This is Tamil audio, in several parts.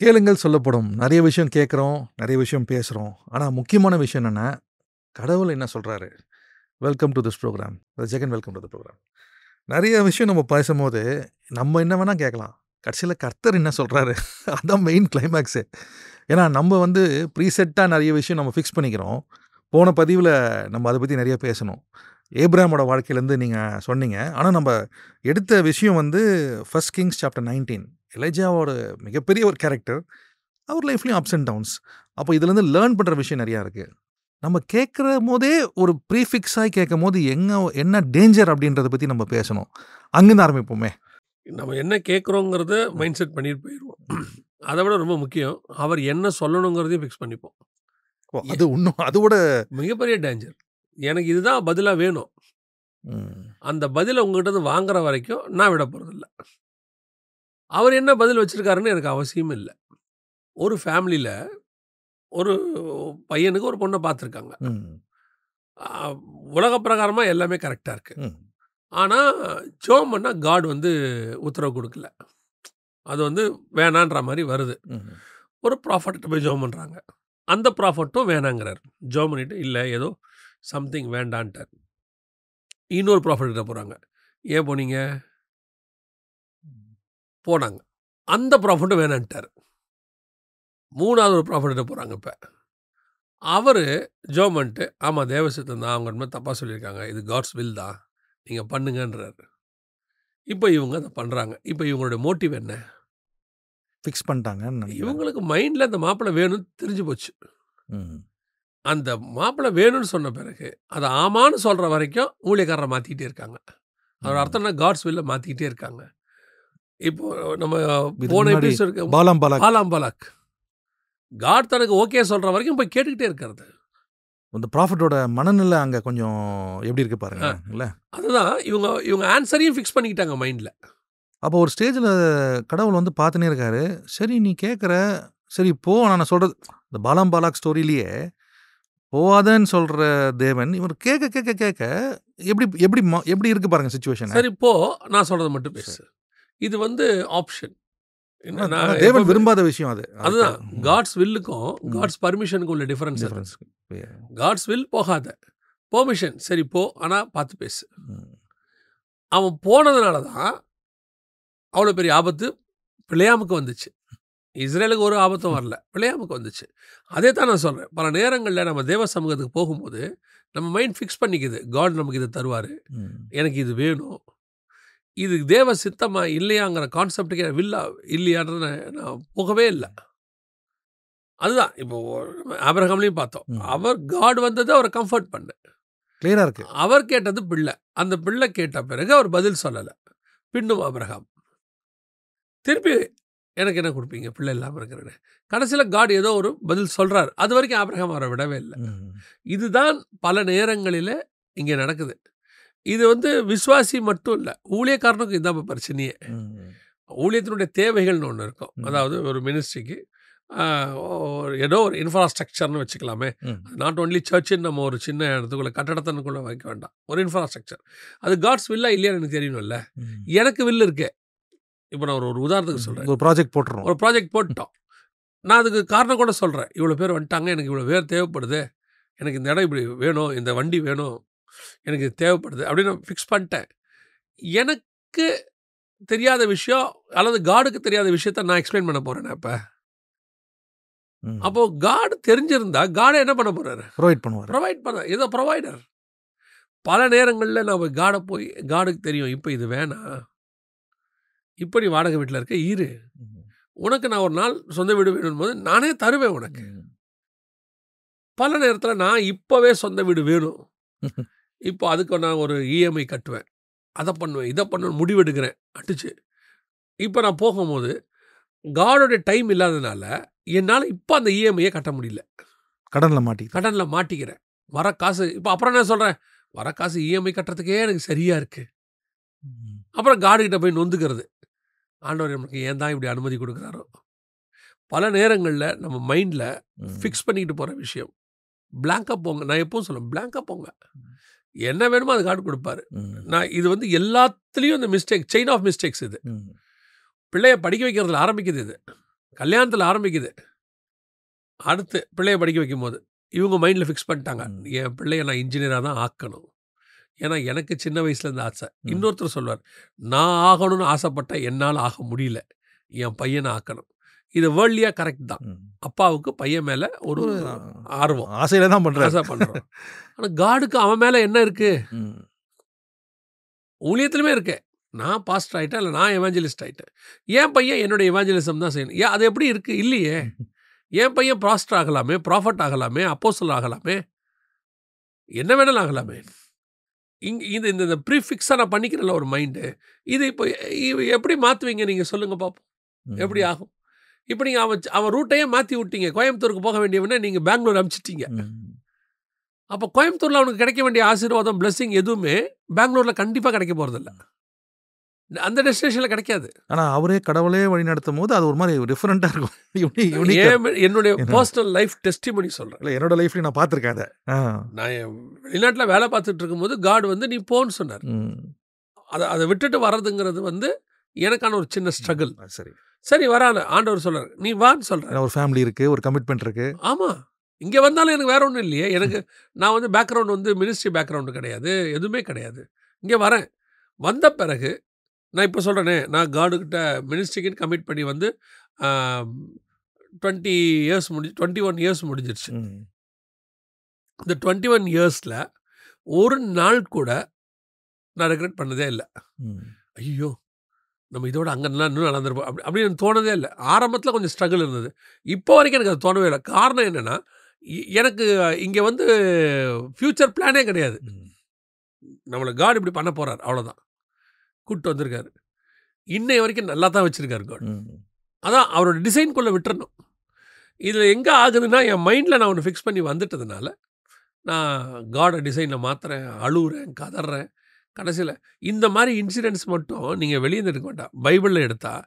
கேளுங்கள் சொல்லப்படும். நெறைய விஷயம் கேட்குறோம், நெறைய விஷயம் பேசுறோம். ஆனா முக்கியமான விஷயம் என்னன்னா, கடவுள் என்ன சொல்றாரு? Welcome to this programme. Jagan welcome to the programme. நெறைய விஷயம் நம்ம பேசும்போது, நம்ம என்ன வேணா கேட்கலாம். கடைசியில கர்த்தர் என்ன சொல்றாரு? அதான் மெயின் கிளைமாக்ஸே. ஏன்னா நம்ம வந்து ப்ரீசெட்டா நெறைய விஷயம் நம்ம ஃபிக்ஸ் பண்ணிக்கிறோம். போன பதிவுல நம்ம அத பத்தி நெறைய பேசனோம். ஏப்ரஹாமோட வாழ்க்கையிலேருந்து நீங்க சொன்னீங்க. ஆனா நம்ப எடுத்த விஷயம் வந்து 1 கிங்ஸ் சாப்டர் 19. எலிஜாவோட மிகப்பெரிய ஒரு கேரக்டர். அவர் லைஃப்லயும் அப்ஸ் அண்ட் டவுன்ஸ். அப்போ இதுலேருந்து லேர்ன் பண்ற விஷயம் நெறையா இருக்கு. நம்ம கேட்கிறம்போதே ஒரு ப்ரீஃபிக்ஸ் ஆயி கேட்கும்போது என்ன டேஞ்சர் அப்படின்றத பத்தி நம்ம பேசணும். அங்கருந்து ஆரம்பிப்போமே. நம்ம என்ன கேட்குறோங்கிறத மைண்ட் செட் பண்ணிட்டு போயிருவோம். அதை விட ரொம்ப முக்கியம், அவர் என்ன சொல்லணுங்கிறதையும் ஃபிக்ஸ் பண்ணிப்போம். ஓ! அது இன்னும் அதோட மிகப்பெரிய டேஞ்சர். எனக்கு இதுதான் பதிலா வேணும். ம். அந்த பதில உங்ககிட்ட இருந்து வாங்குற வரைக்கும் நான் விட போறதில்ல. அவர் என்ன பதில் வச்சிருக்காருன்னு எனக்கு அவசியம் இல்ல. ஒரு ஃபேமிலில ஒரு பையனுக்கு ஒரு பொண்ண பார்த்துருக்காங்க. ம். அ உலக பிரகாரமா எல்லாமே கரெக்ட்டா இருக்கு. ம். ஆனா, ஜெபம் பண்ணா காட் வந்து உத்தரவு குடுக்கல. அது வந்து வேணான்ற மாரி வருது. ம். ஒரு ப்ராஃபட்ட்ட போய் ஜெபம் பண்றாங்க. அந்த ப்ராஃபட்டும் வேணாங்கிறாரு. ஜெபம் பண்ணிட்டு, இல்ல ஏதோ சம்திங் வேண்டான்ட்டார். இன்னொரு ப்ராஃபட் கிட்ட போறாங்க. ஏன் போனீங்க? போனாங்க. அந்த ப்ராஃபட்டும் வேணான்ட்டாரு. 3வது ஒரு ப்ராஃபட் கிட்ட போறாங்க இப்ப. அவரு ஜெபம் பண்ணிட்டு, ஆமா தேவ சித்தம் தான். அவங்க இனிமே தப்பா சொல்லியிருக்காங்க. இது காட்ஸ் வில் தான். நீங்க பண்ணுங்கன்றாரு. இப்ப இவங்க அத பண்றாங்க. இப்ப இவங்களுடைய மோட்டிவ் என்ன? ஃபிக்ஸ் பண்ணிட்டாங்கன்னு நெனைக்கிறேன். இவங்களுக்கு மைண்ட்ல அந்த மாப்பிள்ளை வேணும்னு தெரிஞ்சு போச்சு. ம். அந்த மாப்பிள்ளை வேணும்னு சொன்ன பிறகு, அத ஆமான்னு சொல்ற வரைக்கும் ஊழியக்காரர மாத்திக்கிட்டே இருக்காங்க. அதோட அர்த்தம் என்ன? காட்ஸ் வில்ல மாத்திக்கிட்டே இருக்காங்க. இப்போ நம்ம இதுக்கு போன முன்னாடி எபிசோடுக்கு பாலாம் பாலாக் பாலாம் பாலாக். காட் தனக்கு ஓகே சொல்ற வரைக்கும் போய் கேட்டுக்கிட்டே இருக்கிறது. அந்த ப்ராஃபிட்டோட மனநிலை அங்க கொஞ்சம் எப்படி இருக்கு பாருங்க. இல்ல? அதுதான் இவங்க ஆன்ஸரையும் ஃபிக்ஸ் பண்ணிக்கிட்டாங்க மைண்ட்ல. அப்போ ஒரு ஸ்டேஜ்ல கடவுள் வந்து பார்த்துன்னே இருக்காரு. சரி நீ கேட்குற, சரி போ நான் சொல்றது இந்த பாலாம் பாலாக் ஸ்டோரியிலேயே போவாதன்னு சொல்ற தேவன், இவர் கேட்க கேட்க கேட்க எப்படி எப்படி எப்படி இருக்கு பாருங்க சிச்சுவேஷன். சரி போ, நான் சொல்றத மட்டும் பேசு. இது வந்து ஆப்ஷன். ஆனா தேவன் விரும்பாத விஷயம் அது. அதுதான் காட்ஸ் வில்லுக்கும் காட்ஸ் பர்மிஷனுக்கும் உள்ள டிஃபரன்ஸ். காட்ஸ் வில் போகாத. பெர்மிஷன் சரி போ, ஆனா பார்த்து பேசு. அவன் போனதுனால தான் அவ்வளோ பெரிய ஆபத்து பிலேயாமுக்கு வந்துச்சு. இஸ்ரேலுக்கு ஒரு ஆபத்தும் வரல. பிலேயாமுக்கு வந்துச்சு. அதே தான் நான் சொல்றேன். பல நேரங்கள்ல நம்ம தேவ சமூகத்துக்கு போகும்போது, நம்ம மைண்ட் ஃபிக்ஸ் பண்ணிக்குது. காட் நமக்கு இத தருவாரு. எனக்கு இது வேணும். இது தேவ சித்தமா இல்லையாங்கிற கான்செப்ட்டுக்கே இல்லையான்றத நான் போகவே இல்ல. அதுதான் இப்போ ஆபிரகாம்லயும் பார்த்தோம். அவர் காட் வந்தது அவர கம்ஃபர்ட் பண்ண. கிளியரா இருக்கு. அவர் கேட்டது பிள்ளை. அந்த பிள்ளை கேட்ட பிறகு அவர் பதில் சொல்லல. பின்னும் ஆபிரகாம். திருப்பி எனக்கு என்ன குடுப்பீங்க? பிள்ளை இல்லாம இருக்கிறேன்னு. கடைசியில காட் ஏதோ ஒரு பதில் சொல்றாரு. அதுவரைக்கும் ஆபிரகாம் அவர விடவே இல்ல. இதுதான் பல நேரங்களில இங்க நடக்குது. இது வந்து விசுவாசி மட்டும் இல்ல. ஊழியக்காரனுக்கும் இதான் பிரச்சனையே. ஊழியத்தினுடைய தேவைகள்னு ஒண்ணு இருக்கும். அதாவது ஒரு மினிஸ்ட்ரிக்கு ஏதோ ஒரு இன்ஃப்ராஸ்ட்ரக்சர்னு வச்சுக்கலாமே. நாட் ஒன்லி சர்ச்சுன்னு நம்ம ஒரு சின்ன இடத்துக்குள்ள கட்டடத்தினுக்குள்ள வைக்க வேண்டாம். ஒரு இன்ஃப்ராஸ்ட்ரக்சர். அது காட்ஸ் வில்லா இல்லையான்னு எனக்கு தெரியணும்ல. எனக்கு வில் இருக்கு. இப்போ நான் ஒரு உதாரணத்துக்கு சொல்றேன். ஒரு ப்ராஜெக்ட் போட்டுறோம். ஒரு ப்ராஜெக்ட் போட்டுட்டோம். நான் அதுக்கு காரணம் கூட சொல்றேன். இவ்வளோ பேர் வந்துட்டாங்க. எனக்கு இவ்வளோ பேர் தேவைப்படுது. எனக்கு இந்த இடம் இப்படி வேணும். இந்த வண்டி வேணும். எனக்கு இது தேவைப்படுது அப்படின்னு நான் ஃபிக்ஸ் பண்ணிட்டேன். எனக்கு தெரியாத விஷயம் அல்லது காடுக்கு தெரியாத விஷயத்த நான் எக்ஸ்பிளைன் பண்ண போறேன் இப்ப. அப்போ காட் தெரிஞ்சிருந்தா காட் என்ன பண்ண போறாரு? ப்ரொவைட் பண்ணுவார். ப்ரொவைட் பண்ண ஏதோ ப்ரொவைடர். பல நேரங்கள்ல நாம காடுக்கு தெரியும். இப்ப இது வேணாம். இப்ப நீ வாடகை வீட்ல இருக்க இரு. உனக்கு நான் ஒரு நாள் சொந்த வீடு வேணும் போது நானே தருவேன் உனக்கு. பல நேரத்துல நான் இப்பவே சொந்த வீடு வேணும். இப்போ அதுக்கு நான் ஒரு இஎம்ஐ கட்டுவேன். அத பண்ணுவேன். இத பண்ணுவேன் முடிவெடுக்கிறேன். அடிச்சு. இப்ப நான் போகும்போது காடோட டைம் இல்லாதனால என்னால இப்ப அந்த இஎம்ஐய கட்ட முடியல. கடன்ல மாட்டிக்கிறேன். வர காசு இப்ப அப்புறம் என்ன சொல்றேன்? வர காசு இஎம்ஐ கட்டுறதுக்கே எனக்கு சரியா இருக்கு. அப்புறம் காட் கிட்ட போய் நொந்துக்கிறது. ஆண்டவர் நமக்கு ஏன் தான் இப்படி அனுமதி கொடுக்குறாரோ? பல நேரங்கள்ல நம்ம மைண்ட்ல ஃபிக்ஸ் பண்ணிக்கிட்டு போற விஷயம். பிளாங்கா போங்க. நான் எப்பவும் சொல்லுவேன். பிளாங்கா போங்க. என்ன வேணுமோ அது காட் கொடுப்பாரு. நான் இது வந்து எல்லாத்துலயும் இந்த மிஸ்டேக் செயின் ஆஃப் மிஸ்டேக்ஸ் இது. பிள்ளைய படிக்க வைக்கிறதுல ஆரம்பிக்குது இது. கல்யாணத்தில் ஆரம்பிக்குது. அடுத்து பிள்ளைய படிக்க வைக்கும்போது இவங்க மைண்டில் ஃபிக்ஸ் பண்ணிட்டாங்க, என் பிள்ளைய நான் இன்ஜினியராக தான் ஆக்கணும். ஏன்னா எனக்கு சின்ன வயசுலேருந்து ஆசை. இன்னொருத்தர் சொல்வார், நான் ஆகணும்னு ஆசைப்பட்டேன், என்னால் ஆக முடியல, என் பையனை ஆக்கணும். இது வேர்ல்டியாக கரெக்ட் தான். அப்பாவுக்கு பையன் மேலே ஒரு ஆர்வம், ஆசையில தான் பண்ணுறேன். ஆசை பண்ணுறோம். ஆனால் காடுக்கு அவன் மேலே என்ன இருக்கு? ஊழியத்திலுமே இருக்கு. நான் பாஸ்டர் ஆகிட்டேன், இல்லை நான் எவாஞ்சலிஸ்ட் ஆகிட்டேன், என் பையன் என்னோட எவாஞ்சலிசம் தான் செய்யணும். ஏன் அது எப்படி இருக்கு? இல்லையே. என் பையன் பாஸ்டர் ஆகலாமே, ப்ராஃபட் ஆகலாமே, அப்போஸ்தலர் ஆகலாமே, என்ன வேணாலும் ஆகலாமே. இது இந்த ப்ரீஃபிக்ஸாக நான் பண்ணிக்கிறேன்ல ஒரு மைண்டு, இது இப்போ எப்படி மாற்றுவீங்க நீங்கள் சொல்லுங்கள் பார்ப்போம், எப்படி ஆகும்? இப்போ நீங்கள் அவன் ரூட்டையே மாற்றி விட்டீங்க. கோயம்புத்தூருக்கு போக வேண்டியவனே நீங்கள் பெங்களூர் அனுப்பிச்சிட்டீங்க. அப்போ கோயம்புத்தூரில் அவனுக்கு கிடைக்க வேண்டிய ஆசீர்வாதம், பிளெஸிங் எதுவுமே பெங்களூரில் கண்டிப்பாக கிடைக்க போகிறதில்ல, அந்த டெஸ்டினேஷனில் கிடைக்காது. ஆனால் அவரே கடவுளே வழி நடத்தும் போது அது ஒரு மாதிரி டிஃப்ரெண்ட்டாக இருக்கும். என்னுடைய பர்சனல் லைஃப் டெஸ்டிமனி சொல்கிறேன். இல்லை, என்னோட லைஃப்லையும் நான் பார்த்துருக்கேன் அதை. நான் வெளிநாட்டில் வேலை பார்த்துட்டு இருக்கும்போது காட் வந்து நீ போன்னு சொன்னார். அதை விட்டுட்டு வர்றதுங்கிறது வந்து எனக்கான ஒரு சின்ன ஸ்ட்ரகிள். சரி வரான ஆண்டவர் சொல்கிறார், நீ வான்னு சொல்கிறேன். ஒரு ஃபேமிலி இருக்குது, ஒரு கமிட்மெண்ட் இருக்குது. ஆமாம், இங்கே வந்தாலும் எனக்கு வேற ஒன்றும் இல்லையே. எனக்கு நான் வந்து பேக்ரவுண்ட் வந்து மினிஸ்ட்ரி பேக்ரவுண்டு கிடையாது, எதுவுமே கிடையாது. இங்கே வரேன், வந்த பிறகு நான் இப்போ சொல்கிறேனே, நான் காடுகிட்ட மினிஸ்ட்ரிக்குன்னு கமிட் பண்ணி வந்து 21 இயர்ஸ் முடிஞ்சிருச்சு. இந்த 21 இயர்ஸில் ஒரு நாள் கூட நான் ரெக்ரெட் பண்ணதே இல்லை. ஐயோ நம்ம இதோட அங்கே இன்னும் நடந்திருப்போம் அப்படின்னு எனக்கு தோணதே இல்லை. ஆரம்பத்தில் கொஞ்சம் ஸ்ட்ரகிள் இருந்தது, இப்போ வரைக்கும் எனக்கு அது தோணவே இல்லை. காரணம் என்னென்னா, எனக்கு இங்கே வந்து ஃப்யூச்சர் பிளானே கிடையாது. நம்மளை காட் இப்படி பண்ண போகிறார், அவ்வளோதான். கூப்பிட்டு வந்திருக்காரு, இன்னைய வரைக்கும் நல்லா தான் வச்சுருக்காரு காட். அதான் அவரோட டிசைன்குள்ளே விட்டுறணும். இதில் எங்கே ஆகுதுன்னா, என் மைண்டில் நான் ஒன்று ஃபிக்ஸ் பண்ணி வந்துட்டதுனால நான் காடை டிசைனில் மாற்றுறேன், அழுகுறேன், கதறேன். கடைசியில் இந்த மாதிரி இன்சிடென்ட்ஸ் மட்டும் நீங்கள் வெளியே எடுக்க வேண்டாம், பைபிளில் எடுத்தால்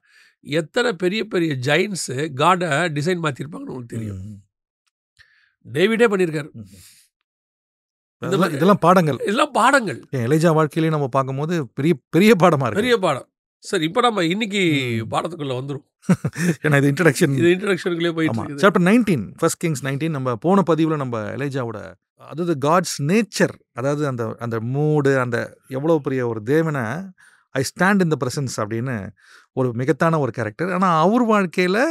எத்தனை பெரிய பெரிய ஜெயின்ஸு காடை டிசைன் மாற்றிருப்பாங்கன்னு உங்களுக்கு தெரியும். டேவிடே பண்ணியிருக்காரு. இதெல்லாம் பாடங்கள், இதெல்லாம் பாடங்கள். எலிஜா வாழ்க்கையிலேயே நம்ம பார்க்கும்போது பெரிய பெரிய பாடமாக இருக்கு. பெரிய பாடம். சரி, இப்போ நம்ம இன்னைக்கு பாடத்துக்குள்ளே வந்துடும். ஏன்னா இது இன்ட்ரடக்ஷனுக்குள்ளே போயிட்டு சாப்டர் 19 1 Kings 19 நம்ம போன பதிவில் நம்ம எலிஜாவோட, அதாவது காட்ஸ் நேச்சர், அதாவது அந்த அந்த மூடு, அந்த எவ்வளோ பெரிய ஒரு தேவனை, I stand in the presence அப்படின்னு ஒரு மிகத்தான ஒரு கேரக்டர். ஆனால் அவர் வாழ்க்கையில்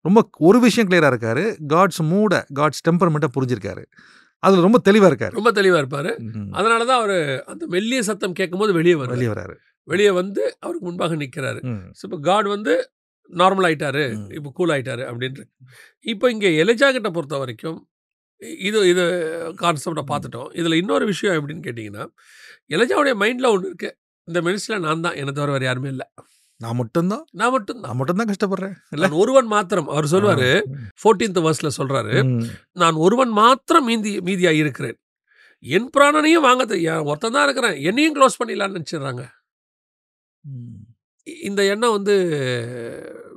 ரொம்ப ஒரு விஷயம் கிளியராக இருக்காரு, காட்ஸ் மூடை, காட்ஸ் டெம்பர்மெண்ட்டை புரிஞ்சிருக்காரு. அதில் ரொம்ப தெளிவாக இருக்காரு, ரொம்ப தெளிவாக இருப்பார். அதனால தான் அவர் அந்த மெல்லிய சத்தம் கேட்கும்போது வெளியே வராரு. வெளியே வந்து அவருக்கு முன்பாக நிற்கிறாரு. ஸோ இப்போ காட் வந்து நார்மல் ஆகிட்டாரு, இப்போ கூல் ஆகிட்டாரு அப்படின்ட்டு. இப்போ இங்கே எலிஜா கிட்ட பொறுத்த வரைக்கும் இது கான்செப்டை பார்த்துட்டோம். இதில் இன்னொரு விஷயம் எப்படின்னு கேட்டிங்கன்னா, எலிஜாவுடைய மைண்டில் ஒன்று இருக்குது, இந்த மினிஸ்ட்ரியில் நான் தான், என்னை தவிர வேறு யாருமே இல்லை, நான் மட்டும்தான் கஷ்டப்படுறேன், நான் ஒருவன் மாத்திரம். அவர் சொல்லுவார் 14th verseல சொல்கிறாரு, நான் ஒருவன் மாத்திரம் மீதியாக இருக்கிறேன், என் பிராணனையும் வாங்க ஒருத்தன் தான் இருக்கிறேன், என்னையும் க்ளோஸ் பண்ணிடலான்னு நினச்சிடுறாங்க. இந்த எண்ணம் வந்து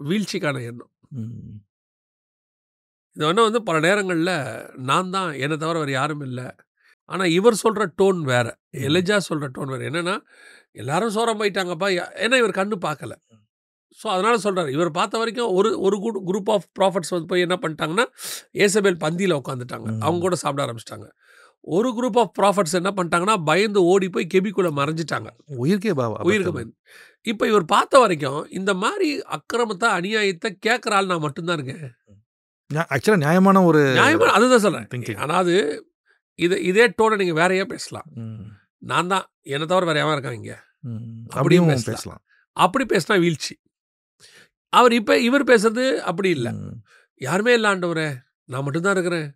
வீழ்ச்சிக்கான எண்ணம். இந்த எண்ணம் வந்து பல நேரங்களில் நான் தான், என்னை தவிர வேறு யாரும் இல்லை. ஆனால் இவர் சொல்கிற டோன் வேறு, எலிஜா சொல்கிற டோன் வேறு. என்னென்னா, எல்லாரும் சோரம் போயிட்டாங்கப்பா, ஏன்னா இவர் கண்ணு பார்க்கல. ஸோ அதனால் சொல்கிறார், இவர் பார்த்த வரைக்கும் ஒரு குரூப் ஆஃப் ப்ராஃபட்ஸ் வந்து போய் என்ன பண்ணிட்டாங்கன்னா, ஏசபேல் பந்தியில் உட்காந்துட்டாங்க, அவங்க கூட சாப்பிட ஆரம்பிச்சிட்டாங்க. ஒரு குரூப் ஆஃப் ப்ராஃபட்ஸ் என்ன பண்ணிட்டாங்கன்னா, பயந்து ஓடி போய் கெபிக்குள்ளே மறைஞ்சிட்டாங்க, உயிருக்கு பயந்து. இப்போ இவர் பார்த்த வரைக்கும் இந்த மாதிரி அக்கிரமத்தை, அநியாயத்தை கேட்குற ஆள் நான் மட்டும்தான் இருக்கேன். ஆக்சுவலாக நியாயமான அதுதான் சொல்கிறேன். ஆனால் இதே டோனை நீங்கள் வேறையாக பேசலாம், நான் தான், என்னை தவிர வேறு எவன் இருக்கான் இங்கே அப்படியும் பேசலாம். அப்படி பேசினா வீழ்ச்சி. இவர் பேசுறது அப்படி இல்லை, யாருமே இல்லை ஆண்டவரே, நான் மட்டும்தான் இருக்கிறேன்,